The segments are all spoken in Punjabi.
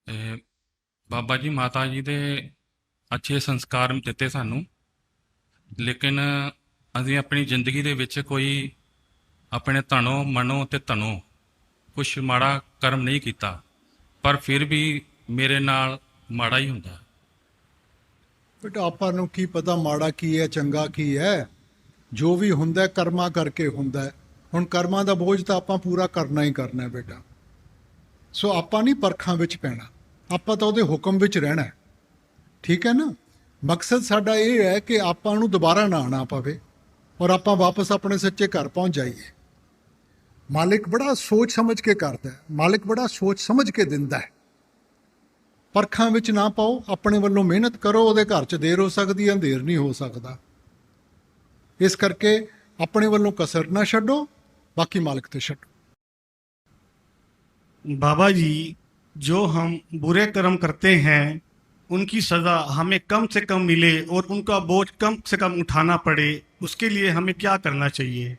ਤੇ ਬਾਬਾ ਜੀ ਮਾਤਾ ਜੀ ਦੇ ਅੱਛੇ ਸੰਸਕਾਰ ਦਿੱਤੇ ਸਾਨੂੰ, ਲੇਕਿਨ ਅਸੀਂ ਆਪਣੀ ਜ਼ਿੰਦਗੀ ਦੇ ਵਿੱਚ ਕੋਈ ਆਪਣੇ ਤਨੋਂ ਮਨੋਂ ਤੇ ਧਨੋਂ ਕੁਛ ਮਾੜਾ ਕਰਮ ਨਹੀਂ ਕੀਤਾ, ਪਰ ਫਿਰ ਵੀ ਮੇਰੇ ਨਾਲ ਮਾੜਾ ਹੀ ਹੁੰਦਾ। ਬੇਟਾ ਆਪਾਂ ਨੂੰ ਕੀ ਪਤਾ ਮਾੜਾ ਕੀ ਹੈ ਚੰਗਾ ਕੀ ਹੈ। ਜੋ ਵੀ ਹੁੰਦਾ ਹੈ, ਕਰਮਾਂ ਕਰਕੇ ਹੁੰਦਾ ਹੈ। ਹੁਣ ਕਰਮਾਂ ਦਾ ਬੋਝ ਤਾਂ ਆਪਾਂ ਪੂਰਾ ਕਰਨਾ ਹੀ ਕਰਨਾ ਹੈ ਬੇਟਾ। ਸੋ ਆਪਾਂ ਨਹੀਂ ਪਰਖਾਂ ਵਿੱਚ ਪੈਣਾ, ਆਪਾਂ ਤਾਂ ਉਹਦੇ ਹੁਕਮ ਵਿੱਚ ਰਹਿਣਾ ਹੈ। ਠੀਕ ਹੈ ਨਾ। ਮਕਸਦ ਸਾਡਾ ਇਹ ਹੈ ਕਿ ਆਪਾਂ ਨੂੰ ਦੁਬਾਰਾ ਨਾ ਆਉਣਾ ਪਵੇ ਔਰ ਆਪਾਂ ਵਾਪਸ ਆਪਣੇ ਸੱਚੇ ਘਰ ਪਹੁੰਚ ਜਾਈਏ। ਮਾਲਿਕ ਬੜਾ ਸੋਚ ਸਮਝ ਕੇ ਕਰਦਾ ਹੈ, ਮਾਲਿਕ ਬੜਾ ਸੋਚ ਸਮਝ ਕੇ ਦਿੰਦਾ ਹੈ। ਪਰਖਾਂ ਵਿੱਚ ਨਾ ਪਾਓ, ਆਪਣੇ ਵੱਲੋਂ ਮਿਹਨਤ ਕਰੋ। ਉਹਦੇ ਘਰ 'ਚ ਦੇਰ ਹੋ ਸਕਦੀ ਹੈ, ਅੰਧੇਰ ਨਹੀਂ ਹੋ ਸਕਦਾ। ਇਸ ਕਰਕੇ ਆਪਣੇ ਵੱਲੋਂ ਕਸਰ ਨਾ ਛੱਡੋ, ਬਾਕੀ ਮਾਲਿਕ ਤੇ ਛੱਡੋ। बाबा जी, जो हम बुरे कर्म करते हैं उनकी सज़ा हमें कम से कम मिले और उनका बोझ कम से कम उठाना पड़े, उसके लिए हमें क्या करना चाहिए?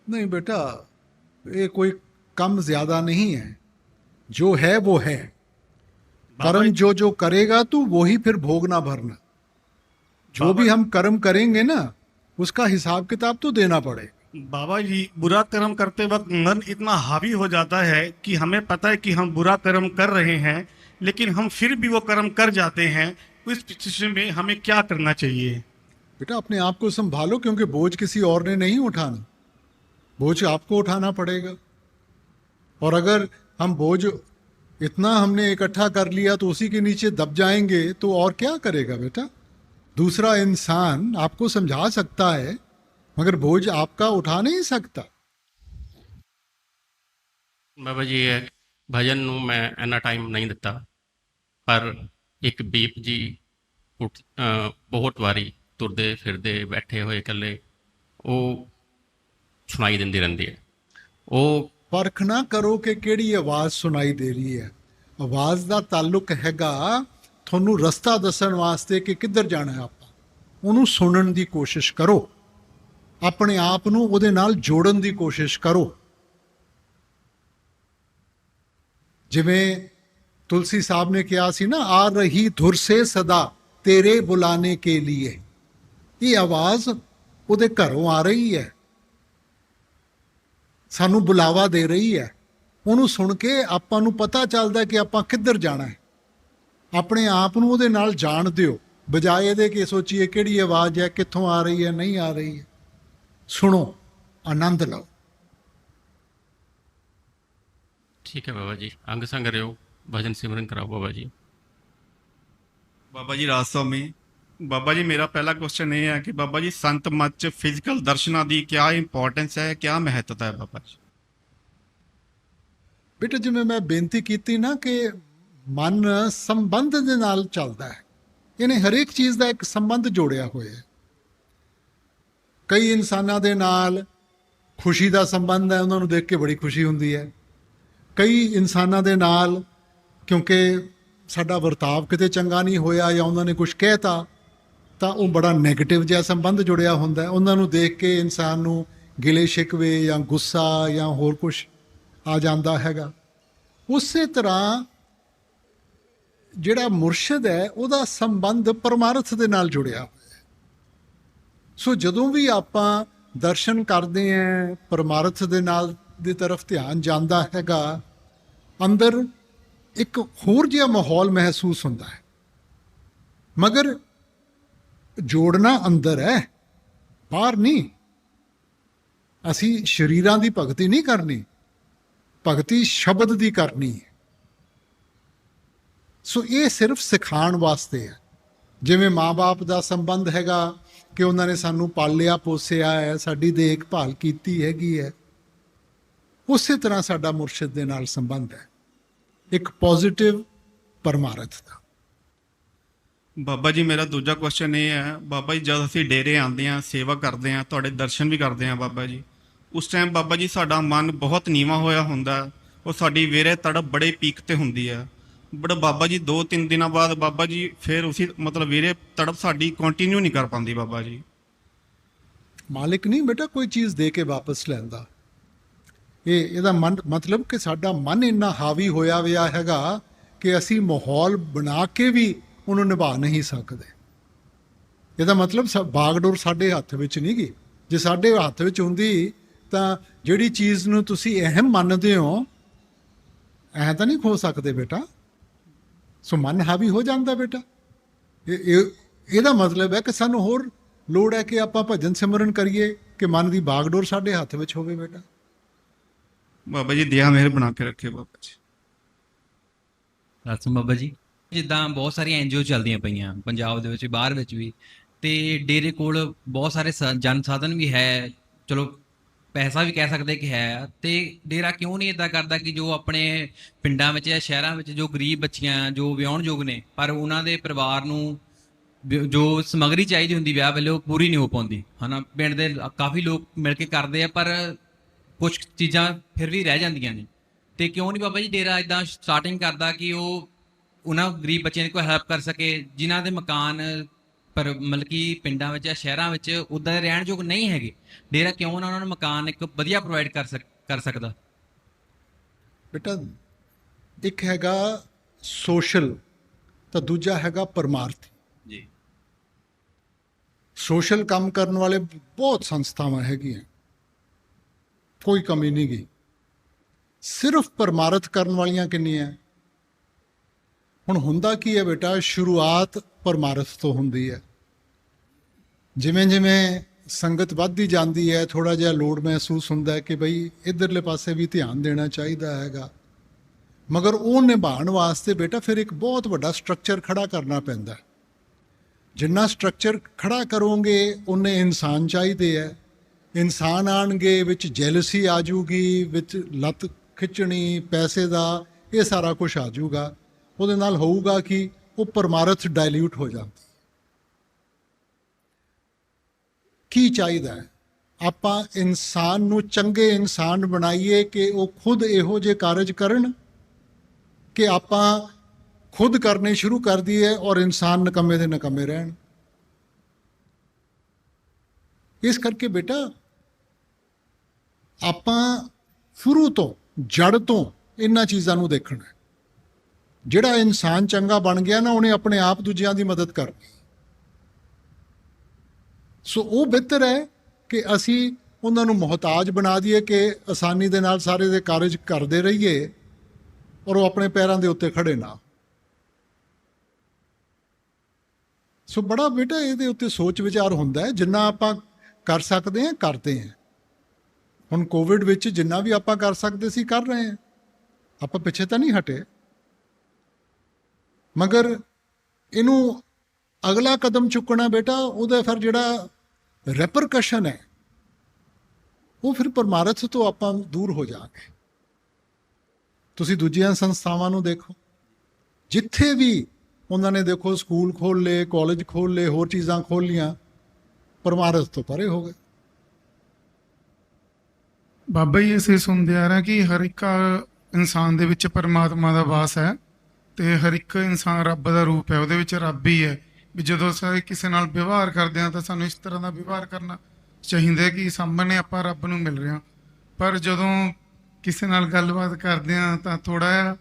नहीं बेटा, ये कोई कम ज़्यादा नहीं है। जो है वो है। बाबा कर्म जो जो करेगा तू वही फिर भोगना भरना। जो बाबा- भी हम कर्म करेंगे ना, उसका हिसाब किताब तो देना पड़ेगा। बाबा जी, बुरा कर्म करते वक्त मन इतना हावी हो जाता है कि हमें पता है कि हम बुरा कर्म कर रहे हैं, लेकिन हम फिर भी वो कर्म कर जाते हैं। इस सिचुएशन में हमें क्या करना चाहिए? बेटा अपने आप को संभालो, क्योंकि बोझ किसी और ने नहीं उठाना, बोझ आपको उठाना पड़ेगा। और अगर हम बोझ इतना हमने इकट्ठा कर लिया तो उसी के नीचे दब जाएंगे तो और क्या करेगा बेटा। दूसरा इंसान आपको समझा सकता है, मगर बोझ आपका उठा नहीं सकता। ਬਾਬਾ ਜੀ ਇਹ ਭਜਨ ਨੂੰ ਮੈਂ ਇੰਨਾ ਟਾਈਮ ਨਹੀਂ ਦਿੱਤਾ, ਪਰ ਇੱਕ ਬੀਪ ਜੀ ਬਹੁਤ ਵਾਰੀ ਤੁਰਦੇ ਫਿਰਦੇ ਬੈਠੇ ਹੋਏ ਇਕੱਲੇ ਉਹ ਸੁਣਾਈ ਦਿੰਦੀ ਰਹਿੰਦੀ ਹੈ। ਉਹ परख ना करो कि ਕਿਹੜੀ ਆਵਾਜ਼ ਸੁਣਾਈ ਦੇ ਰਹੀ ਹੈ। ਆਵਾਜ਼ ਦਾ ਤਾਲੁਕ ਹੈਗਾ ਤੁਹਾਨੂੰ ਰਸਤਾ ਦੱਸਣ ਵਾਸਤੇ ਕਿ ਕਿੱਧਰ ਜਾਣਾ ਹੈ। ਆਪਾਂ ਉਹਨੂੰ ਸੁਣਨ ਦੀ ਕੋਸ਼ਿਸ਼ ਕਰੋ, ਆਪਣੇ ਆਪ ਨੂੰ ਉਹਦੇ ਨਾਲ ਜੋੜਨ ਦੀ ਕੋਸ਼ਿਸ਼ ਕਰੋ। ਜਿਵੇਂ ਤੁਲਸੀ ਸਾਹਿਬ ਨੇ ਕਿਹਾ ਸੀ ਨਾ, ਆ ਰਹੀ ਧੁਰ ਸੇ ਸਦਾ ਤੇਰੇ ਬੁਲਾਣੇ ਕੇ लिए। ਇਹ ਆਵਾਜ਼ ਉਹਦੇ ਘਰੋਂ ਆ ਰਹੀ ਹੈ, ਸਾਨੂੰ ਬੁਲਾਵਾ ਦੇ ਰਹੀ ਹੈ। ਉਹਨੂੰ ਸੁਣ ਕੇ ਆਪਾਂ ਨੂੰ ਪਤਾ ਚੱਲਦਾ ਕਿ ਆਪਾਂ ਕਿੱਧਰ ਜਾਣਾ ਹੈ। ਆਪਣੇ ਆਪ ਨੂੰ ਉਹਦੇ ਨਾਲ ਜਾਣ ਦਿਓ, ਬਜਾਏ ਇਹਦੇ ਕਿ ਸੋਚੀਏ ਕਿਹੜੀ ਆਵਾਜ਼ ਹੈ, ਕਿੱਥੋਂ ਆ ਰਹੀ ਹੈ, ਨਹੀਂ ਆ ਰਹੀ ਹੈ। ਸੁਣੋ, ਆਨੰਦ ਲਓ। ਠੀਕ ਹੈ ਬਾਬਾ ਜੀ, ਅੰਗ ਸੰਗ ਰਿਓ, ਭਜਨ ਸਿਮਰਨ ਕਰਾਓ ਬਾਬਾ ਜੀ। ਬਾਬਾ ਜੀ ਰਾਜ ਸਵਾਮੀ, ਬਾਬਾ ਜੀ ਮੇਰਾ ਪਹਿਲਾ ਕੁਐਸਚਨ ਇਹ ਹੈ ਕਿ ਬਾਬਾ ਜੀ ਸੰਤ ਮਤ ਚ ਫਿਜ਼ੀਕਲ ਦਰਸ਼ਨਾਂ ਦੀ ਕੀ ਇੰਪੋਰਟੈਂਸ ਹੈ, ਕੀ ਮਹੱਤਤਾ ਹੈ ਬਾਬਾ ਜੀ? ਬੇਟਾ ਜਿਵੇਂ ਮੈਂ ਬੇਨਤੀ ਕੀਤੀ ਨਾ ਕਿ ਮਨ ਸੰਬੰਧ ਦੇ ਨਾਲ ਚੱਲਦਾ ਹੈ। ਇਹਨੇ ਹਰੇਕ ਚੀਜ਼ ਦਾ ਇੱਕ ਸੰਬੰਧ ਜੋੜਿਆ ਹੋਇਆ ਹੈ। ਕਈ ਇਨਸਾਨਾਂ ਦੇ ਨਾਲ ਖੁਸ਼ੀ ਦਾ ਸੰਬੰਧ ਹੈ, ਉਹਨਾਂ ਨੂੰ ਦੇਖ ਕੇ ਬੜੀ ਖੁਸ਼ੀ ਹੁੰਦੀ ਹੈ। ਕਈ ਇਨਸਾਨਾਂ ਦੇ ਨਾਲ ਕਿਉਂਕਿ ਸਾਡਾ ਵਰਤਾਵ ਕਿਤੇ ਚੰਗਾ ਨਹੀਂ ਹੋਇਆ ਜਾਂ ਉਹਨਾਂ ਨੇ ਕੁਝ ਕਹਿਤਾ ਤਾਂ ਉਹ ਬੜਾ ਨੈਗੇਟਿਵ ਜਿਹਾ ਸੰਬੰਧ ਜੁੜਿਆ ਹੁੰਦਾ ਹੈ। ਉਹਨਾਂ ਨੂੰ ਦੇਖ ਕੇ ਇਨਸਾਨ ਨੂੰ ਗਿਲੇ ਸ਼ਿਕਵੇ ਜਾਂ ਗੁੱਸਾ ਜਾਂ ਹੋਰ ਕੁਝ ਆ ਜਾਂਦਾ ਹੈਗਾ। ਉਸੇ ਤਰ੍ਹਾਂ ਜਿਹੜਾ ਮੁਰਸ਼ਿਦ ਹੈ ਉਹਦਾ ਸੰਬੰਧ ਪਰਮਾਰਥ ਦੇ ਨਾਲ ਜੁੜਿਆ ਹੋਇਆ ਹੈ। ਸੋ ਜਦੋਂ ਵੀ ਆਪਾਂ ਦਰਸ਼ਨ ਕਰਦੇ ਹਾਂ, ਪਰਮਾਰਥ ਦੇ ਨਾਲ ਦੀ ਤਰਫ ਧਿਆਨ ਜਾਂਦਾ ਹੈਗਾ, ਅੰਦਰ ਇੱਕ ਹੋਰ ਜਿਹਾ ਮਾਹੌਲ ਮਹਿਸੂਸ ਹੁੰਦਾ ਹੈ। ਮਗਰ ਜੋੜਨਾ ਅੰਦਰ ਹੈ, ਬਾਹਰ ਨਹੀਂ। ਅਸੀਂ ਸ਼ਰੀਰਾਂ ਦੀ ਭਗਤੀ ਨਹੀਂ ਕਰਨੀ, ਭਗਤੀ ਸ਼ਬਦ ਦੀ ਕਰਨੀ ਹੈ। ਸੋ ਇਹ ਸਿਰਫ ਸਿਖਾਉਣ ਵਾਸਤੇ ਹੈ। ਜਿਵੇਂ ਮਾਂ-ਬਾਪ ਦਾ ਸੰਬੰਧ ਹੈਗਾ ਕਿ ਉਹਨਾਂ ਨੇ ਸਾਨੂੰ ਪਾਲਿਆ ਪੋਸਿਆ ਹੈ, ਸਾਡੀ ਦੇਖਭਾਲ ਕੀਤੀ ਹੈਗੀ ਹੈ, ਉਸੇ ਤਰ੍ਹਾਂ ਸਾਡਾ ਮੁਰਸ਼ਿਦ ਦੇ ਨਾਲ ਸੰਬੰਧ ਹੈ, ਇੱਕ ਪੋਜ਼ਿਟਿਵ ਪਰਮਾਰਥ ਦਾ। ਬਾਬਾ ਜੀ ਮੇਰਾ ਦੂਜਾ ਕੁਐਸਚਨ ਇਹ ਹੈ, ਬਾਬਾ ਜੀ ਜਦ ਅਸੀਂ ਡੇਰੇ ਆਉਂਦੇ ਹਾਂ, ਸੇਵਾ ਕਰਦੇ ਹਾਂ, ਤੁਹਾਡੇ ਦਰਸ਼ਨ ਵੀ ਕਰਦੇ ਹਾਂ ਬਾਬਾ ਜੀ, ਉਸ ਟਾਈਮ ਬਾਬਾ ਜੀ ਸਾਡਾ ਮਨ ਬਹੁਤ ਨੀਵਾਂ ਹੋਇਆ ਹੁੰਦਾ, ਉਹ ਸਾਡੀ ਵੀਰੇ ਤੜਪ ਬੜੇ ਪੀਕ ਤੇ ਹੁੰਦੀ ਹੈ। ਬਟ ਬਾਬਾ ਜੀ 2-3 ਦਿਨਾਂ ਬਾਅਦ ਬਾਬਾ ਜੀ ਫਿਰ ਉਸੇ ਮਤਲਬ ਵੀਰੇ ਤੜਪ ਸਾਡੀ ਕੰਟੀਨਿਊ ਨਹੀਂ ਕਰ ਪਾਉਂਦੀ ਬਾਬਾ ਜੀ। ਮਾਲਿਕ ਨਹੀਂ ਬੇਟਾ ਕੋਈ ਚੀਜ਼ ਦੇ ਕੇ ਵਾਪਸ ਲੈਂਦਾ। ਇਹਦਾ ਮਤਲਬ ਕਿ ਸਾਡਾ ਮਨ ਇੰਨਾ ਹਾਵੀ ਹੋਇਆ ਹੋਇਆ ਹੈਗਾ ਕਿ ਅਸੀਂ ਮਾਹੌਲ ਬਣਾ ਕੇ ਵੀ ਉਹਨੂੰ ਨਿਭਾ ਨਹੀਂ ਸਕਦੇ। ਇਹਦਾ ਮਤਲਬ ਬਾਗਡੋਰ ਸਾਡੇ ਹੱਥ ਵਿੱਚ ਨਹੀਂ ਗੀ। ਜੇ ਸਾਡੇ ਹੱਥ ਵਿੱਚ ਹੁੰਦੀ ਤਾਂ ਜਿਹੜੀ ਚੀਜ਼ ਨੂੰ ਤੁਸੀਂ ਅਹਿਮ ਮੰਨਦੇ ਹੋ ਐਂ ਤਾਂ ਨਹੀਂ ਖੋ ਸਕਦੇ ਬੇਟਾ। ਸੋ ਮਨ ਹਾਵੀ ਹੋ ਜਾਂਦਾ ਬੇਟਾ। ਇਹਦਾ ਮਤਲਬ ਹੈ ਕਿ ਸਾਨੂੰ ਹੋਰ ਲੋੜ ਹੈ ਕਿ ਆਪਾਂ ਭਜਨ ਸਿਮਰਨ ਕਰੀਏ ਕਿ ਮਨ ਦੀ ਬਾਗਡੋਰ ਸਾਡੇ ਹੱਥ ਵਿੱਚ ਹੋਵੇ ਬੇਟਾ। ਬਾਬਾ ਜੀ ਦਇਆ ਮਿਹਰ ਬਣਾ ਕੇ ਰੱਖੇ ਬਾਬਾ ਜੀ। ਰਸਮ ਬਾਬਾ ਜੀ, ਜਿੱਦਾਂ ਬਹੁਤ ਸਾਰੀਆਂ ਐਨਜੀਓ ਚੱਲਦੀਆਂ ਪਈਆਂ ਪੰਜਾਬ ਦੇ ਵਿੱਚ, ਬਾਹਰ ਵਿੱਚ ਵੀ, ਤੇ ਡੇਰੇ ਕੋਲ ਬਹੁਤ ਸਾਰੇ ਜਨ ਸਾਧਨ ਵੀ ਹੈ, ਚਲੋ ਪੈਸਾ ਵੀ ਕਹਿ ਸਕਦੇ ਕਿ ਹੈ, ਤੇ ਡੇਰਾ ਕਿਉਂ ਨਹੀਂ ਇਦਾਂ ਕਰਦਾ ਕਿ ਜੋ ਆਪਣੇ ਪਿੰਡਾਂ ਵਿੱਚ ਜਾਂ ਸ਼ਹਿਰਾਂ ਵਿੱਚ ਜੋ ਗਰੀਬ ਬੱਚੀਆਂ ਜੋ ਵਿਆਹੁਣਯੋਗ ਨੇ ਪਰ ਉਹਨਾਂ ਦੇ ਪਰਿਵਾਰ ਨੂੰ ਜੋ ਸਮੱਗਰੀ ਚਾਹੀਦੀ ਹੁੰਦੀ ਵਿਆਹ ਵੇਲੇ ਉਹ ਪੂਰੀ ਨਹੀਂ ਹੋ ਪਾਉਂਦੀ, ਹਨਾ। ਪਿੰਡ ਦੇ ਕਾਫੀ ਲੋਕ ਮਿਲ ਕੇ ਕਰਦੇ ਆ ਪਰ ਕੁਝ ਚੀਜ਼ਾਂ ਫਿਰ ਵੀ ਰਹਿ ਜਾਂਦੀਆਂ ਨੇ, ਤੇ ਕਿਉਂ ਨਹੀਂ ਬਾਬਾ ਜੀ ਡੇਰਾ ਇਦਾਂ ਸਟਾਰਟਿੰਗ ਕਰਦਾ ਕਿ ਉਹ ਉਹਨਾਂ ਗਰੀਬ ਬੱਚਿਆਂ ਦੀ ਕੋਈ ਹੈਲਪ ਕਰ ਸਕੇ ਜਿਨ੍ਹਾਂ ਦੇ ਮਕਾਨ ਪਰ ਮਤਲਬ ਕਿ ਪਿੰਡਾਂ ਵਿੱਚ ਜਾਂ ਸ਼ਹਿਰਾਂ ਵਿੱਚ ਉੱਦਾਂ ਦੇ ਰਹਿਣ ਯੋਗ ਨਹੀਂ ਹੈਗੇ। ਡੇਰਾ ਕਿਉਂ ਨਾ ਉਹਨਾਂ ਨੂੰ ਮਕਾਨ ਇੱਕ ਵਧੀਆ ਪ੍ਰੋਵਾਈਡ ਕਰ ਸਕਦਾ। ਬੇਟਾ ਇੱਕ ਹੈਗਾ ਸੋਸ਼ਲ ਤਾਂ ਦੂਜਾ ਹੈਗਾ ਪਰਮਾਰਥੀ। ਜੀ। ਸੋਸ਼ਲ ਕੰਮ ਕਰਨ ਵਾਲੇ ਬਹੁਤ ਸੰਸਥਾਵਾਂ ਹੈਗੀਆਂ, ਕੋਈ ਕਮੀ ਨਹੀਂ ਗਈ। ਸਿਰਫ ਪਰਮਾਰਥ ਕਰਨ ਵਾਲੀਆਂ ਕਿੰਨੀਆਂ? ਹੁਣ ਹੁੰਦਾ ਕੀ ਹੈ ਬੇਟਾ, ਸ਼ੁਰੂਆਤ ਪਰਮਾਰਥ ਤੋਂ ਹੁੰਦੀ ਹੈ। ਜਿਵੇਂ ਜਿਵੇਂ ਸੰਗਤ ਵੱਧਦੀ ਜਾਂਦੀ ਹੈ ਥੋੜਾ ਜਿਹਾ ਲੋੜ ਮਹਿਸੂਸ ਹੁੰਦਾ ਹੈ ਕਿ ਬਈ ਇਧਰਲੇ ਪਾਸੇ ਵੀ ਧਿਆਨ ਦੇਣਾ ਚਾਹੀਦਾ ਹੈਗਾ, ਮਗਰ ਉਹ ਨਿਭਾਉਣ ਵਾਸਤੇ ਬੇਟਾ ਫਿਰ ਇੱਕ ਬਹੁਤ ਵੱਡਾ ਸਟਰਕਚਰ ਖੜਾ ਕਰਨਾ ਪੈਂਦਾ। ਜਿੰਨਾ ਸਟਰਕਚਰ ਖੜਾ ਕਰੋਗੇ ਉਨੇ ਇਨਸਾਨ ਚਾਹੀਦੇ ਹੈ। ਇਨਸਾਨ ਆਣਗੇ, ਵਿੱਚ ਜੈਲਸੀ ਆ ਜੂਗੀ, ਵਿੱਚ ਲੱਤ ਖਿੱਚਣੀ ਪੈਸੇ ਦਾ, ਇਹ ਸਾਰਾ ਕੁਝ ਆ ਜੂਗਾ। ਉਹਦੇ ਨਾਲ ਹੋਊਗਾ ਕਿ ਉਹ ਪਰਮਾਰਥ ਡਾਇਲਿਊਟ ਹੋ ਜਾਂਦੀ। ਕੀ ਚਾਹੀਦਾ ਹੈ? ਆਪਾਂ ਇਨਸਾਨ ਨੂੰ ਚੰਗੇ ਇਨਸਾਨ ਬਣਾਈਏ ਕਿ ਉਹ ਖੁਦ ਇਹੋ ਜਿਹੇ ਕਾਰਜ ਕਰਨ ਕਿ ਆਪਾਂ ਖੁਦ ਕਰਨੇ ਸ਼ੁਰੂ ਕਰ ਦਈਏ ਔਰ ਇਨਸਾਨ ਨਿਕੰਮੇ ਦੇ ਨਿਕੰਮੇ ਰਹਿਣ। ਇਸ ਕਰਕੇ ਬੇਟਾ ਆਪਾਂ ਸ਼ੁਰੂ ਤੋਂ ਜੜ ਤੋਂ ਇਹਨਾਂ ਚੀਜ਼ਾਂ ਨੂੰ ਦੇਖਣਾ। ਜਿਹੜਾ ਇਨਸਾਨ ਚੰਗਾ ਬਣ ਗਿਆ ਨਾ, ਉਹਨੇ ਆਪਣੇ ਆਪ ਦੂਜਿਆਂ ਦੀ ਮਦਦ ਕਰਨੀ। ਸੋ ਉਹ ਬਿਹਤਰ ਹੈ ਕਿ ਅਸੀਂ ਉਹਨਾਂ ਨੂੰ ਮੁਹਤਾਜ ਬਣਾ ਦਈਏ ਕਿ ਆਸਾਨੀ ਦੇ ਨਾਲ ਸਾਰੇ ਦੇ ਕਾਰਜ ਕਰਦੇ ਰਹੀਏ ਔਰ ਉਹ ਆਪਣੇ ਪੈਰਾਂ ਦੇ ਉੱਤੇ ਖੜੇ ਨਾ। ਸੋ ਬੜਾ ਬੇਟਾ ਇਹਦੇ ਉੱਤੇ ਸੋਚ ਵਿਚਾਰ ਹੁੰਦਾ ਹੈ। ਜਿੰਨਾ ਆਪਾਂ ਕਰ ਸਕਦੇ ਹਾਂ ਕਰਦੇ ਹਾਂ। ਹੁਣ ਕੋਵਿਡ ਵਿੱਚ ਜਿੰਨਾ ਵੀ ਆਪਾਂ ਕਰ ਸਕਦੇ ਸੀ ਕਰ ਰਹੇ ਹਾਂ, ਆਪਾਂ ਪਿੱਛੇ ਤਾਂ ਨਹੀਂ ਹਟੇ। ਮਗਰ ਇਹਨੂੰ ਅਗਲਾ ਕਦਮ ਚੁੱਕਣਾ ਬੇਟਾ, ਉਹਦਾ ਫਿਰ ਜਿਹੜਾ ਰੈਪਰਕਸ਼ਨ ਹੈ ਉਹ ਫਿਰ ਪਰਮਾਰਥ ਤੋਂ ਆਪਾਂ ਦੂਰ ਹੋ ਜਾਵਾਂਗੇ। ਤੁਸੀਂ ਦੂਜੀਆਂ ਸੰਸਥਾਵਾਂ ਨੂੰ ਦੇਖੋ, ਜਿੱਥੇ ਵੀ ਉਹਨਾਂ ਨੇ ਦੇਖੋ ਸਕੂਲ ਖੋਲ੍ਹ ਲਏ, ਕਾਲਜ ਖੋਲ੍ਹ ਲਏ, ਹੋਰ ਚੀਜ਼ਾਂ ਖੋਲ੍ਹ ਲਈਆਂ, ਪਰਮਾਰਥ ਤੋਂ ਪਰੇ ਹੋ ਗਏ। ਬਾਬਾ ਜੀ ਅਸੀਂ ਸੁਣਦੇ ਆ ਰਹੇ ਕਿ ਹਰ ਇੱਕ ਇਨਸਾਨ ਦੇ ਵਿੱਚ ਪਰਮਾਤਮਾ ਦਾ ਵਾਸ ਹੈ ਤੇ ਹਰ ਇੱਕ ਇਨਸਾਨ ਰੱਬ ਦਾ ਰੂਪ ਹੈ, ਉਹਦੇ ਵਿੱਚ ਰੱਬ ਹੀ ਹੈ। ਵੀ ਜਦੋਂ ਅਸੀਂ ਕਿਸੇ ਨਾਲ ਵਿਵਹਾਰ ਕਰਦੇ ਹਾਂ ਤਾਂ ਸਾਨੂੰ ਇਸ ਤਰ੍ਹਾਂ ਦਾ ਵਿਵਹਾਰ ਕਰਨਾ ਚਾਹੀਦਾ ਕਿ ਸਾਹਮਣੇ ਆਪਾਂ ਰੱਬ ਨੂੰ ਮਿਲ ਰਹੇ ਹਾਂ। ਪਰ ਜਦੋਂ ਕਿਸੇ ਨਾਲ ਗੱਲਬਾਤ ਕਰਦੇ ਹਾਂ ਤਾਂ ਥੋੜ੍ਹਾ ਜਿਹਾ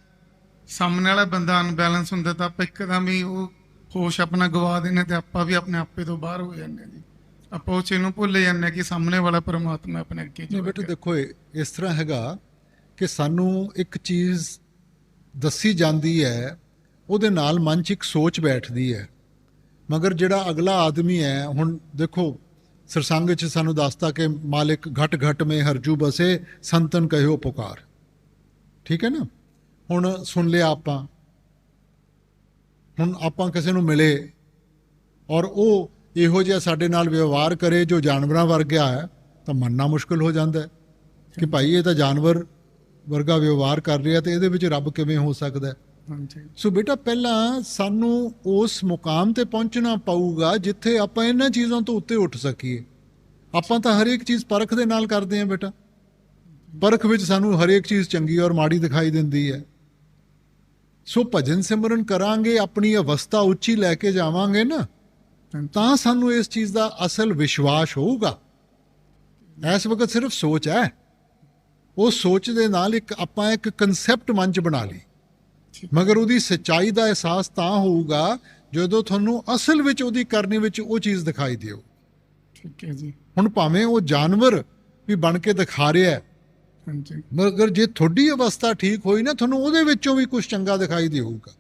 ਸਾਹਮਣੇ ਵਾਲਾ ਬੰਦਾ ਅਨਬੈਲੈਂਸ ਹੁੰਦਾ ਤਾਂ ਆਪਾਂ ਇੱਕਦਮ ਹੀ ਉਹ ਹੋਸ਼ ਆਪਣਾ ਗਵਾ ਦਿੰਦੇ ਤੇ ਆਪਾਂ ਵੀ ਆਪਣੇ ਆਪੇ ਤੋਂ ਬਾਹਰ ਹੋ ਜਾਂਦੇ ਹਾਂ ਜੀ। ਆਪਾਂ ਉਹ ਚੀਜ਼ ਨੂੰ ਭੁੱਲ ਜਾਂਦੇ ਹਾਂ ਕਿ ਸਾਹਮਣੇ ਵਾਲਾ ਪਰਮਾਤਮਾ ਆਪਣੇ ਅੱਗੇ ਨਹੀਂ ਬੇਟੇ ਦੇਖੋ, ਇਸ ਤਰ੍ਹਾਂ ਹੈਗਾ ਕਿ ਸਾਨੂੰ ਇੱਕ ਚੀਜ਼ ਦੱਸੀ ਜਾਂਦੀ ਹੈ, ਉਹਦੇ ਨਾਲ ਮਨ 'ਚ ਇੱਕ ਸੋਚ ਬੈਠਦੀ ਹੈ। ਮਗਰ ਜਿਹੜਾ ਅਗਲਾ ਆਦਮੀ ਹੈ, ਹੁਣ ਦੇਖੋ ਸਰਸੰਗ 'ਚ ਸਾਨੂੰ ਦੱਸਤਾ ਕਿ ਮਾਲਿਕ ਘਟ ਘਟ ਮੇ ਹਰਜੂ ਬਸੇ, ਸੰਤਨ ਕਹਿਓ ਪੁਕਾਰ। ਠੀਕ ਹੈ ਨਾ। ਹੁਣ ਸੁਣ ਲਿਆ ਆਪਾਂ, ਹੁਣ ਆਪਾਂ ਕਿਸੇ ਨੂੰ ਮਿਲੇ ਔਰ ਉਹ ਇਹੋ ਜਿਹਾ ਸਾਡੇ ਨਾਲ ਵਿਵਹਾਰ ਕਰੇ ਜੋ ਜਾਨਵਰਾਂ ਵਰਗਾ ਹੈ, ਤਾਂ ਮੰਨਣਾ ਮੁਸ਼ਕਿਲ ਹੋ ਜਾਂਦਾ ਹੈ ਕਿ ਭਾਈ ਇਹ ਤਾਂ ਜਾਨਵਰ ਵਰਗਾ ਵਿਵਹਾਰ ਕਰ ਰਿਹਾ ਤੇ ਇਹਦੇ ਵਿੱਚ ਰੱਬ ਕਿਵੇਂ ਹੋ ਸਕਦਾ ਹੈ। ਸੋ ਬੇਟਾ ਪਹਿਲਾਂ ਸਾਨੂੰ ਉਸ ਮੁਕਾਮ ਤੇ ਪਹੁੰਚਣਾ ਪਊਗਾ ਜਿੱਥੇ ਆਪਾਂ ਇਹਨਾਂ ਚੀਜ਼ਾਂ ਤੋਂ ਉੱਤੇ ਉੱਠ ਸਕੀਏ। ਆਪਾਂ ਤਾਂ ਹਰੇਕ ਚੀਜ਼ ਪਰਖ ਦੇ ਨਾਲ ਕਰਦੇ ਹਾਂ ਬੇਟਾ। ਪਰਖ ਵਿੱਚ ਸਾਨੂੰ ਹਰੇਕ ਚੀਜ਼ ਚੰਗੀ ਔਰ ਮਾੜੀ ਦਿਖਾਈ ਦਿੰਦੀ ਹੈ। ਸੋ ਭਜਨ ਸਿਮਰਨ ਕਰਾਂਗੇ, ਆਪਣੀ ਅਵਸਥਾ ਉੱਚੀ ਲੈ ਕੇ ਜਾਵਾਂਗੇ ਨਾ, ਤਾਂ ਸਾਨੂੰ ਇਸ ਚੀਜ਼ ਦਾ ਅਸਲ ਵਿਸ਼ਵਾਸ ਹੋਊਗਾ। ਇਸ ਵਕਤ ਸਿਰਫ ਸੋਚ ਹੈ। ਉਸ ਸੋਚ ਦੇ ਨਾਲ ਆਪਾਂ ਇੱਕ ਕਨਸੈਪਟ ਮਨ 'ਚ ਬਣਾ ਲਈ ਮਗਰ ਉਹਦੀ ਸੱਚਾਈ ਦਾ ਅਹਿਸਾਸ ਤਾਂ ਹੋਊਗਾ ਜਦੋਂ ਤੁਹਾਨੂੰ ਅਸਲ ਵਿੱਚ ਉਹਦੀ ਕਰਨੀ ਵਿੱਚ ਉਹ ਚੀਜ਼ ਦਿਖਾਈ ਦਿਓ। ਠੀਕ ਹੈ ਜੀ। ਹੁਣ ਭਾਵੇਂ ਉਹ ਜਾਨਵਰ ਵੀ ਬਣ ਕੇ ਦਿਖਾ ਰਿਹਾ ਹੈ, ਹਾਂਜੀ ਮਗਰ ਜੇ ਤੁਹਾਡੀ ਅਵਸਥਾ ਠੀਕ ਹੋਈ ਨਾ, ਤੁਹਾਨੂੰ ਉਹਦੇ ਵਿੱਚੋਂ ਵੀ ਕੁਝ ਚੰਗਾ ਦਿਖਾਈ ਦੇਊਗਾ।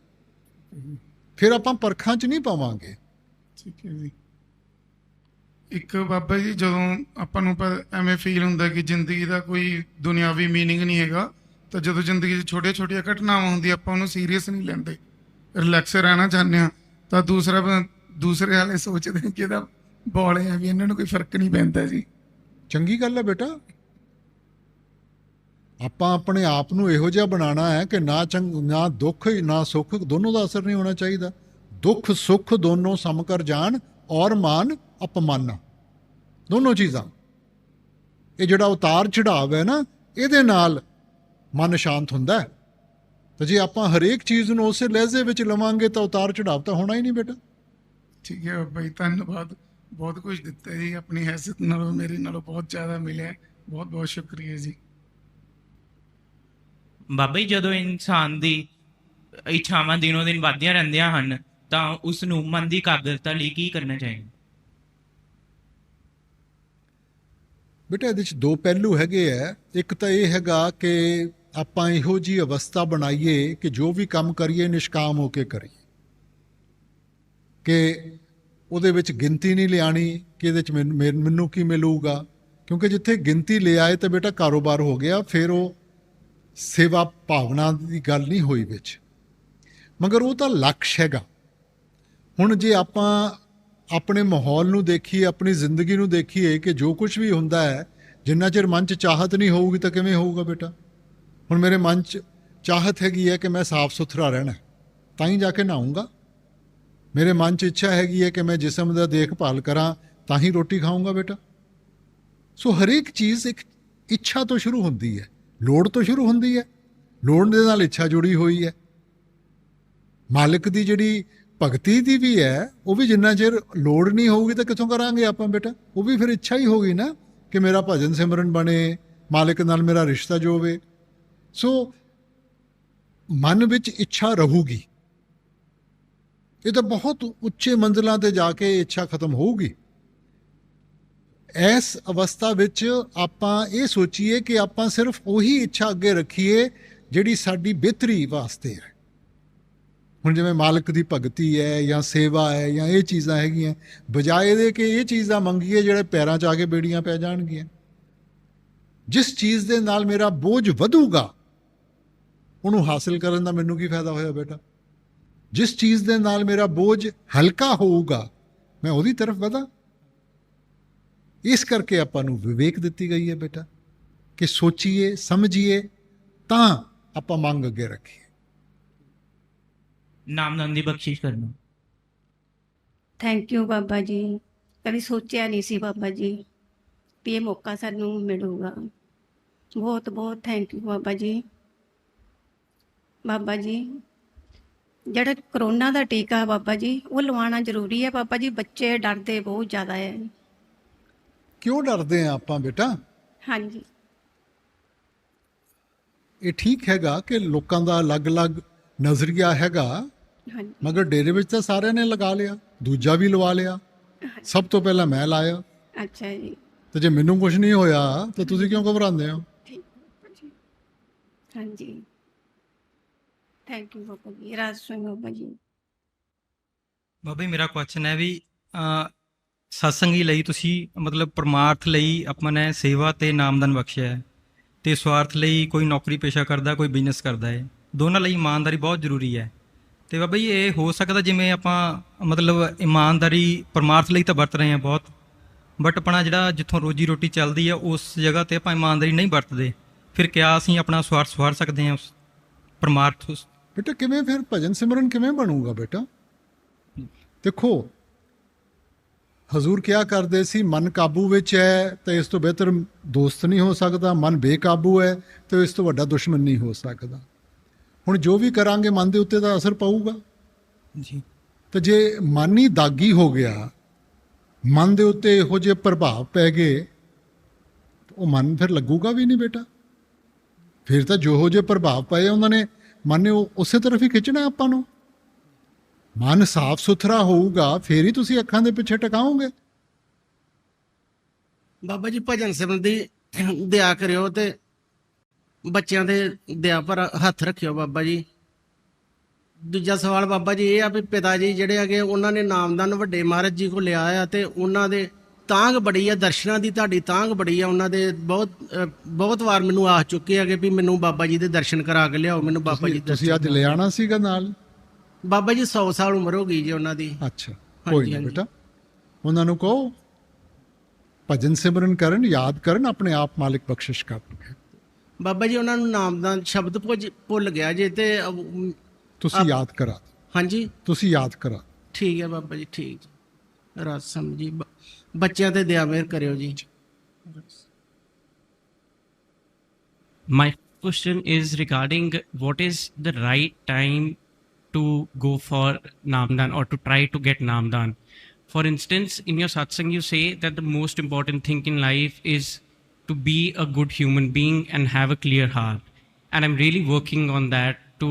ਫਿਰ ਆਪਾਂ ਪਰਖਾਂ 'ਚ ਨਹੀਂ ਪਾਵਾਂਗੇ। ਠੀਕ ਹੈ ਜੀ। ਇੱਕ ਬਾਬਾ ਜੀ, ਜਦੋਂ ਆਪਾਂ ਨੂੰ ਐਵੇਂ ਫੀਲ ਹੁੰਦਾ ਕਿ ਜ਼ਿੰਦਗੀ ਦਾ ਕੋਈ ਦੁਨਿਆਵੀ ਮੀਨਿੰਗ ਨਹੀਂ ਹੈਗਾ, ਤਾਂ ਜਦੋਂ ਜ਼ਿੰਦਗੀ 'ਚ ਛੋਟੀਆਂ ਛੋਟੀਆਂ ਘਟਨਾਵਾਂ ਹੁੰਦੀਆਂ ਆਪਾਂ ਉਹਨੂੰ ਸੀਰੀਅਸ ਨਹੀਂ ਲੈਂਦੇ, ਰਿਲੈਕਸ ਰਹਿਣਾ ਚਾਹੁੰਦੇ ਹਾਂ, ਤਾਂ ਦੂਸਰੇ ਵਾਲੇ ਸੋਚਦੇ ਨੇ ਕਿ ਇਹਦਾ ਬੋਲੇ ਆ ਵੀ ਇਹਨਾਂ ਨੂੰ ਕੋਈ ਫਰਕ ਨਹੀਂ ਪੈਂਦਾ ਜੀ। ਚੰਗੀ ਗੱਲ ਹੈ ਬੇਟਾ। ਆਪਾਂ ਆਪਣੇ ਆਪ ਨੂੰ ਇਹੋ ਜਿਹਾ ਬਣਾਉਣਾ ਹੈ ਕਿ ਨਾ ਦੁੱਖ ਨਾ ਸੁੱਖ ਦੋਨੋਂ ਦਾ ਅਸਰ ਨਹੀਂ ਹੋਣਾ ਚਾਹੀਦਾ। ਦੁੱਖ ਸੁੱਖ ਦੋਨੋਂ ਸਮ ਕਰ ਜਾਣ, ਔਰ ਮਾਨ ਅਪਮਾਨਾ, ਦੋਨੋਂ ਚੀਜ਼ਾਂ। ਇਹ ਜਿਹੜਾ ਉਤਾਰ ਚੜਾਵ ਹੈ ਨਾ, ਇਹਦੇ ਨਾਲ ਮਨ ਸ਼ਾਂਤ ਹੁੰਦਾ ਹੈ। ਤੇ ਜੇ ਆਪਾਂ ਹਰੇਕ ਚੀਜ਼ ਨੂੰ ਉਸੇ ਲਹਿਜ਼ੇ ਵਿੱਚ ਲਵਾਂਗੇ ਤਾਂ ਉਤਾਰ ਚੜਾਵ ਤਾਂ ਹੋਣਾ ਹੀ ਨਹੀਂ ਬੇਟਾ। ਠੀਕ ਹੈ ਬਾਬਾ ਜੀ, ਧੰਨਵਾਦ। ਬਹੁਤ ਕੁਝ ਦਿੱਤਾ ਜੀ, ਆਪਣੀ ਹੈਸੀਅਤ ਨਾਲੋਂ ਮੇਰੇ ਨਾਲੋਂ ਬਹੁਤ ਜ਼ਿਆਦਾ ਮਿਲਿਆ। ਬਹੁਤ ਬਹੁਤ ਸ਼ੁਕਰੀਆ ਜੀ। ਬਾਬਾ ਜੀ, ਜਦੋਂ ਇਨਸਾਨ ਦੀ ਇੱਛਾਵਾਂ ਦਿਨੋਂ ਦਿਨ ਵੱਧਦੀਆਂ ਰਹਿੰਦੀਆਂ ਹਨ ਤਾਂ ਉਸ ਨੂੰ ਮਨ ਦੀ ਇਕਾਗਰਤਾ ਲਈ ਕੀ ਕਰਨਾ ਚਾਹੀਦਾ? ਬੇਟਾ ਇਹਦੇ 'ਚ ਦੋ ਪਹਿਲੂ ਹੈਗੇ ਆ। ਇੱਕ ਤਾਂ ਇਹ ਹੈਗਾ ਕਿ ਆਪਾਂ ਇਹੋ ਜਿਹੀ ਅਵਸਥਾ ਬਣਾਈਏ ਕਿ ਜੋ ਵੀ ਕੰਮ ਕਰੀਏ ਨਿਸ਼ਕਾਮ ਹੋ ਕੇ ਕਰੀਏ, ਕਿ ਉਹਦੇ ਵਿੱਚ ਗਿਣਤੀ ਨਹੀਂ ਲਿਆਣੀ ਕਿ ਇਹਦੇ 'ਚ ਮੈਨੂੰ ਕੀ ਮਿਲੂਗਾ। ਕਿਉਂਕਿ ਜਿੱਥੇ ਗਿਣਤੀ ਲੈ ਆਏ ਤਾਂ ਬੇਟਾ ਕਾਰੋਬਾਰ ਹੋ ਗਿਆ, ਫਿਰ ਉਹ ਸੇਵਾ ਭਾਵਨਾ ਦੀ ਗੱਲ ਨਹੀਂ ਹੋਈ ਵਿੱਚ। ਮਗਰ ਉਹ ਤਾਂ ਲਕਸ਼ ਹੈਗਾ। ਹੁਣ ਜੇ ਆਪਾਂ ਆਪਣੇ ਮਾਹੌਲ ਨੂੰ ਦੇਖੀਏ, ਆਪਣੀ ਜ਼ਿੰਦਗੀ ਨੂੰ ਦੇਖੀਏ ਕਿ ਜੋ ਕੁਝ ਵੀ ਹੁੰਦਾ ਹੈ, ਜਿੰਨਾ ਚਿਰ ਮਨ 'ਚ ਚਾਹਤ ਨਹੀਂ ਹੋਊਗੀ ਤਾਂ ਕਿਵੇਂ ਹੋਊਗਾ ਬੇਟਾ। ਹੁਣ ਮੇਰੇ ਮਨ 'ਚ ਚਾਹਤ ਹੈਗੀ ਹੈ ਕਿ ਮੈਂ ਸਾਫ਼ ਸੁਥਰਾ ਰਹਿਣਾ, ਤਾਂ ਹੀ ਜਾ ਕੇ ਨਹਾਊਂਗਾ। ਮੇਰੇ ਮਨ 'ਚ ਇੱਛਾ ਹੈਗੀ ਹੈ ਕਿ ਮੈਂ ਜਿਸਮ ਦਾ ਦੇਖਭਾਲ ਕਰਾਂ, ਤਾਂ ਹੀ ਰੋਟੀ ਖਾਊਂਗਾ ਬੇਟਾ। ਸੋ ਹਰੇਕ ਚੀਜ਼ ਇੱਕ ਇੱਛਾ ਤੋਂ ਸ਼ੁਰੂ ਹੁੰਦੀ ਹੈ, ਲੋੜ ਤੋਂ ਸ਼ੁਰੂ ਹੁੰਦੀ ਹੈ। ਲੋੜ ਦੇ ਨਾਲ ਇੱਛਾ ਜੁੜੀ ਹੋਈ ਹੈ। ਮਾਲਿਕ ਦੀ ਜਿਹੜੀ ਭਗਤੀ ਦੀ ਵੀ ਹੈ, ਉਹ ਵੀ ਜਿੰਨਾ ਚਿਰ ਲੋੜ ਨਹੀਂ ਹੋਊਗੀ ਤਾਂ ਕਿੱਥੋਂ ਕਰਾਂਗੇ ਆਪਾਂ ਬੇਟਾ। ਉਹ ਵੀ ਫਿਰ ਇੱਛਾ ਹੀ ਹੋਗੀ ਨਾ ਕਿ ਮੇਰਾ ਭਜਨ ਸਿਮਰਨ ਬਣੇ, ਮਾਲਿਕ ਨਾਲ ਮੇਰਾ ਰਿਸ਼ਤਾ ਜੋ ਹੋਵੇ। ਸੋ ਮਨ ਵਿੱਚ ਇੱਛਾ ਰਹੂਗੀ। ਇਹ ਤਾਂ ਬਹੁਤ ਉੱਚੇ ਮੰਜ਼ਿਲਾਂ ਤੇ ਜਾ ਕੇ ਇੱਛਾ ਖਤਮ ਹੋਊਗੀ। ਇਸ ਅਵਸਥਾ ਵਿੱਚ ਆਪਾਂ ਇਹ ਸੋਚੀਏ ਕਿ ਆਪਾਂ ਸਿਰਫ ਉਹੀ ਇੱਛਾ ਅੱਗੇ ਰੱਖੀਏ ਜਿਹੜੀ ਸਾਡੀ ਬਿਹਤਰੀ ਵਾਸਤੇ ਹੈ। ਹੁਣ ਜਿਵੇਂ ਮਾਲਕ ਦੀ ਭਗਤੀ ਹੈ ਜਾਂ ਸੇਵਾ ਹੈ ਜਾਂ ਇਹ ਚੀਜ਼ਾਂ ਹੈਗੀਆਂ, ਬਜਾਏ ਇਹਦੇ ਕਿ ਇਹ ਚੀਜ਼ਾਂ ਮੰਗੀਏ ਜਿਹੜੇ ਪੈਰਾਂ 'ਚ ਆ ਕੇ ਬੇੜੀਆਂ ਪੈ ਜਾਣਗੀਆਂ। ਜਿਸ ਚੀਜ਼ ਦੇ ਨਾਲ ਮੇਰਾ ਬੋਝ ਵਧੂਗਾ ਉਹਨੂੰ ਹਾਸਿਲ ਕਰਨ ਦਾ ਮੈਨੂੰ ਕੀ ਫਾਇਦਾ ਹੋਇਆ ਬੇਟਾ। ਜਿਸ ਚੀਜ਼ ਦੇ ਨਾਲ ਮੇਰਾ ਬੋਝ ਹਲਕਾ ਹੋਊਗਾ ਮੈਂ ਉਹਦੀ ਤਰਫ ਵਧਾਂ। ਇਸ ਕਰਕੇ ਆਪਾਂ ਨੂੰ ਵਿਵੇਕ ਦਿੱਤੀ ਗਈ ਹੈ ਬੇਟਾ ਕਿ ਸੋਚੀਏ ਸਮਝੀਏ ਤਾਂ ਆਪਾਂ ਮੰਗ ਅੱਗੇ ਰੱਖੀਏ। ਨਾਮਦਾਨ ਦੀ ਬਖਸ਼ਿਸ਼ ਕਰਨਾ। Thank you Baba ji. ਕਦੀ ਸੋਚਿਆ ਨਹੀਂ ਸੀ ਬਾਬਾ ਜੀ ਵੀ ਇਹ ਮੌਕਾ ਸਾਨੂੰ ਮਿਲੂਗਾ। ਬਹੁਤ ਬਹੁਤ ਥੈਂਕ ਯੂ ਬਾਬਾ ਜੀ। ਬਾਬਾ ਜੀ, ਜਿਹੜਾ ਕਰੋਨਾ ਦਾ ਟੀਕਾ ਬਾਬਾ ਜੀ ਉਹ ਲਵਾਉਣਾ ਜ਼ਰੂਰੀ ਹੈ ਬਾਬਾ ਜੀ। ਬੱਚੇ ਡਰਦੇ ਬਹੁਤ ਜ਼ਿਆਦਾ ਹੈ। ਕਿਉਂ ਡਰਦੇ ਆ ਆਪਾਂ ਬੇਟਾ? ਹਾਂਜੀ, ਇਹ ਠੀਕ ਹੈਗਾ ਕਿ ਲੋਕਾਂ ਦਾ ਅਲੱਗ-ਅਲੱਗ ਨਜ਼ਰੀਆ ਹੈਗਾ, ਹਾਂਜੀ, ਮਗਰ ਡੇਰੇ ਵਿੱਚ ਤਾਂ ਸਾਰਿਆਂ ਨੇ ਲਗਾ ਲਿਆ, ਦੂਜਾ ਵੀ ਲਵਾ ਲਿਆ। ਸਭ ਤੋਂ ਪਹਿਲਾਂ ਮੈਂ ਲਾਇਆ, ਅੱਛਾ ਜੀ, ਤੇ ਜੇ ਮੈਨੂੰ ਕੁਝ ਨਹੀਂ ਹੋਇਆ ਤਾਂ ਤੁਸੀਂ ਕਿਉਂ ਘਬਰਾਉਂਦੇ ਹੋ? ਠੀਕ ਬਾਬਾ ਜੀ। ਹਾਂਜੀ, ਥੈਂਕ ਯੂ ਬਾਬਾ ਜੀ। ਰਾਜ ਸਿੰਘ ਬਾਬਾ ਜੀ। ਬਾਬਾ ਜੀ, ਮੇਰਾ ਕੁਐਸਚਨ ਹੈ ਵੀ ਸਤਸੰਗੀ ਲਈ ਤੁਸੀਂ ਮਤਲਬ ਪਰਮਾਰਥ ਲਈ ਆਪਾਂ ਨੇ ਸੇਵਾ ਤੇ ਨਾਮਦਾਨ ਬਖਸ਼ਿਆ ਹੈ, ਤੇ ਸਵਾਰਥ ਲਈ ਕੋਈ ਨੌਕਰੀ ਪੇਸ਼ਾ ਕਰਦਾ, ਕੋਈ ਬਿਜ਼ਨਸ ਕਰਦਾ ਹੈ। ਦੋਨਾਂ ਲਈ ਇਮਾਨਦਾਰੀ ਬਹੁਤ ਜ਼ਰੂਰੀ ਹੈ। ਤੇ ਬਾਬਾ ਜੀ, ਇਹ ਹੋ ਸਕਦਾ ਜਿਵੇਂ ਆਪਾਂ ਮਤਲਬ ਇਮਾਨਦਾਰੀ ਪਰਮਾਰਥ ਲਈ ਤਾਂ ਵਰਤ ਰਹੇ ਹਾਂ ਬਹੁਤ, ਬਟ ਆਪਣਾ ਜਿਹੜਾ ਜਿੱਥੋਂ ਰੋਜੀ ਰੋਟੀ ਚੱਲਦੀ ਹੈ ਉਸ ਜਗ੍ਹਾ ਤੇ ਆਪਾਂ ਇਮਾਨਦਾਰੀ ਨਹੀਂ ਵਰਤਦੇ, ਫਿਰ ਕਿਆ ਅਸੀਂ ਆਪਣਾ ਸਵਾਰਥ ਸਵਾਰ ਸਕਦੇ ਹਾਂ ਉਸ ਪਰਮਾਰਥ? ਬੇਟਾ ਕਿਵੇਂ ਫਿਰ ਭਜਨ ਸਿਮਰਨ ਕਿਵੇਂ ਬਣੂਗਾ ਬੇਟਾ? ਦੇਖੋ ਹਜ਼ੂਰ ਕਿਆ ਕਰਦੇ ਸੀ, ਮਨ ਕਾਬੂ ਵਿੱਚ ਹੈ ਤਾਂ ਇਸ ਤੋਂ ਬਿਹਤਰ ਦੋਸਤ ਨਹੀਂ ਹੋ ਸਕਦਾ। ਮਨ ਬੇਕਾਬੂ ਹੈ ਤਾਂ ਇਸ ਤੋਂ ਵੱਡਾ ਦੁਸ਼ਮਣ ਨਹੀਂ ਹੋ ਸਕਦਾ। ਹੁਣ ਜੋ ਵੀ ਕਰਾਂਗੇ ਮਨ ਦੇ ਉੱਤੇ ਦਾ ਅਸਰ ਪਊਗਾ ਜੀ। ਤੇ ਜੇ ਮਨ ਹੀ ਦਾਗੀ ਹੋ ਗਿਆ, ਮਨ ਦੇ ਉੱਤੇ ਇਹੋ ਜਿਹੇ ਪ੍ਰਭਾਵ ਪੈ ਗਏ, ਉਹ ਮਨ ਫਿਰ ਲੱਗੂਗਾ ਵੀ ਨਹੀਂ ਬੇਟਾ। ਫਿਰ ਤਾਂ ਜਿਹੋ ਜਿਹੇ ਪ੍ਰਭਾਵ ਪਏ ਉਹਨਾਂ ਨੇ ਮਨ ਨੇ ਉਸੇ ਤਰਫ ਹੀ ਖਿੱਚਣਾ ਆਪਾਂ ਨੂੰ। ਮਨ ਸਾਫ਼ ਸੁਥਰਾ ਹੋਊਗਾ ਫਿਰ ਹੀ ਤੁਸੀਂ ਅੱਖਾਂ ਦੇ ਪਿੱਛੇ ਟਿਕਾਓਗੇ। ਬਾਬਾ ਜੀ ਭਜਨ ਸਿਮਰਨ ਦੀ ਦਿਆ ਕਰਿਓ ਤੇ ਬੱਚਿਆਂ ਦੇ ਦਿਆ ਪਰ ਹੱਥ ਰੱਖਿਓ ਬਾਬਾ ਜੀ। ਦੂਜਾ ਸਵਾਲ ਬਾਬਾ ਜੀ ਇਹ ਆ ਵੀ ਪਿਤਾ ਜੀ ਜਿਹੜੇ ਹੈਗੇ ਉਹਨਾਂ ਨੇ ਨਾਮਦਾਨ ਵੱਡੇ ਮਹਾਰਾਜ ਜੀ ਕੋਲ ਲਿਆ ਆ ਤੇ ਉਹਨਾਂ ਦੇ ਤਾਂਘ ਬੜੀ ਆ, ਦਰਸ਼ਨਾਂ ਦੀ ਤੁਹਾਡੀ ਤਾਂਘ ਬੜੀ ਆ। ਉਹਨਾਂ ਦੇ ਬਹੁਤ ਵਾਰ ਮੈਨੂੰ ਆਖ ਚੁੱਕੇ ਹੈਗੇ ਵੀ ਮੈਨੂੰ ਬਾਬਾ ਜੀ ਦੇ ਦਰਸ਼ਨ ਕਰਾ ਕੇ ਲਿਆਓ, ਮੈਨੂੰ ਬਾਬਾ ਜੀ ਦੇ ਤੁਸੀਂ ਅੱਜ ਲੈ ਆਣਾ ਸੀਗਾ ਨਾਲ। ਬਾਬਾ ਜੀ 100 ਸਾਲ ਉਮਰ ਹੋ ਗਈ ਜੀ ਉਹਨਾਂ ਦੀ। ਅੱਛਾ ਕੋਈ ਨਹੀਂ ਹਾਂਜੀ। ਬੇਟਾ, ਉਹਨਾਂ ਨੂੰ ਕਹੋ ਭਜਨ ਸਿਮਰਨ ਕਰਨ, ਯਾਦ ਕਰਨ, ਆਪਣੇ ਆਪ ਮਾਲਿਕ ਬਖਸ਼ਿਸ਼ ਕਰਨਗੇ। ਬਾਬਾ ਜੀ ਉਹਨਾਂ ਨੂੰ ਨਾਮਦਾਨ ਸ਼ਬਦ ਭੁੱਲ ਗਿਆ ਜੇ ਤੇ ਤੁਸੀਂ ਯਾਦ ਕਰਾ ਦਿਓ। ਹਾਂਜੀ ਤੁਸੀਂ ਯਾਦ ਕਰਾ ਦਿਓ। ਠੀਕ ਹੈ ਬਾਬਾ ਜੀ, ਠੀਕ ਜੀ। ਰਸਮ ਜੀ ਬੱਚਿਆਂ ਤੇ ਦਇਆ ਮਿਹਰ ਕਰਿਓ ਜੀ। My question is regarding what is the right time to go for Namdan or to try to get Namdan. For instance, in your satsang, you say that the most important thing in life is to be a good human being and have a clear heart. And I'm really working on that to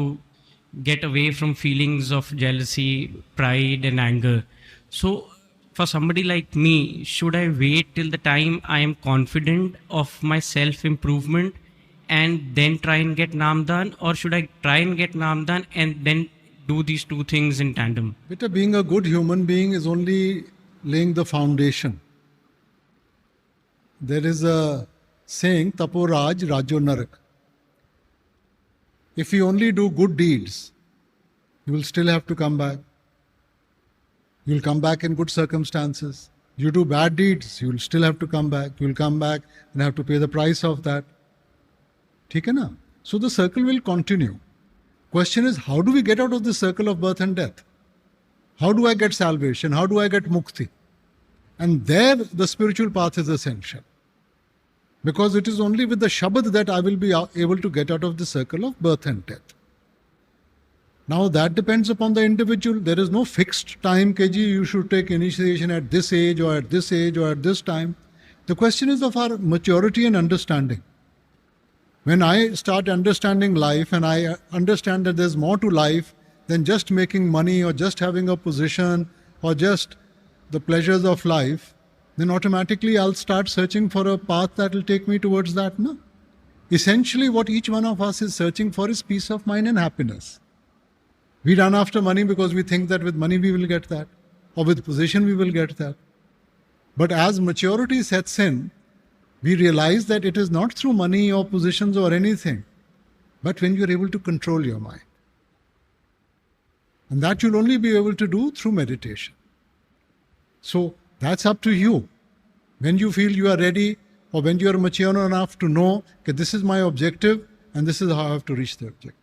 get away from feelings of jealousy, pride, and anger. So, for somebody like me, should I wait till the time I am confident of my self improvement and then try and get Namdan, or should I try and get Namdan and then do these two things in tandem? Beta, being a good human being is only laying the foundation. There is a saying, Tapo Raj, Rajo Narak. If you only do good deeds, you will still have to come back. You will come back in good circumstances. You do bad deeds, you will still have to come back. You will come back and have to pay the price of that. ठीक है ना? So the circle will continue. Question is, how do we get out of the circle of birth and death? How do I get salvation? How do I get mukti? And there the spiritual path is essential. Because it is only with the Shabad that I will be able to get out of the circle of birth and death. Now that depends upon the individual. There is no fixed time, KG, you should take initiation at this age or at this age or at this time. The question is of our maturity and understanding. When I start understanding life and I understand that there's more to life than just making money or just having a position or just the pleasures of life, then automatically I'll start searching for a path that will take me towards that. No? Essentially what each one of us is searching for is peace of mind and happiness. We run after money because we think that with money we will get that, or with position we will get that. But as maturity sets in, we realize that it is not through money or positions or anything, but when you're able to control your mind. And that you'll only be able to do through meditation. So that's up to you. When you feel you are ready, or when you are mature enough to know that this is my objective and this is how I have to reach the objective.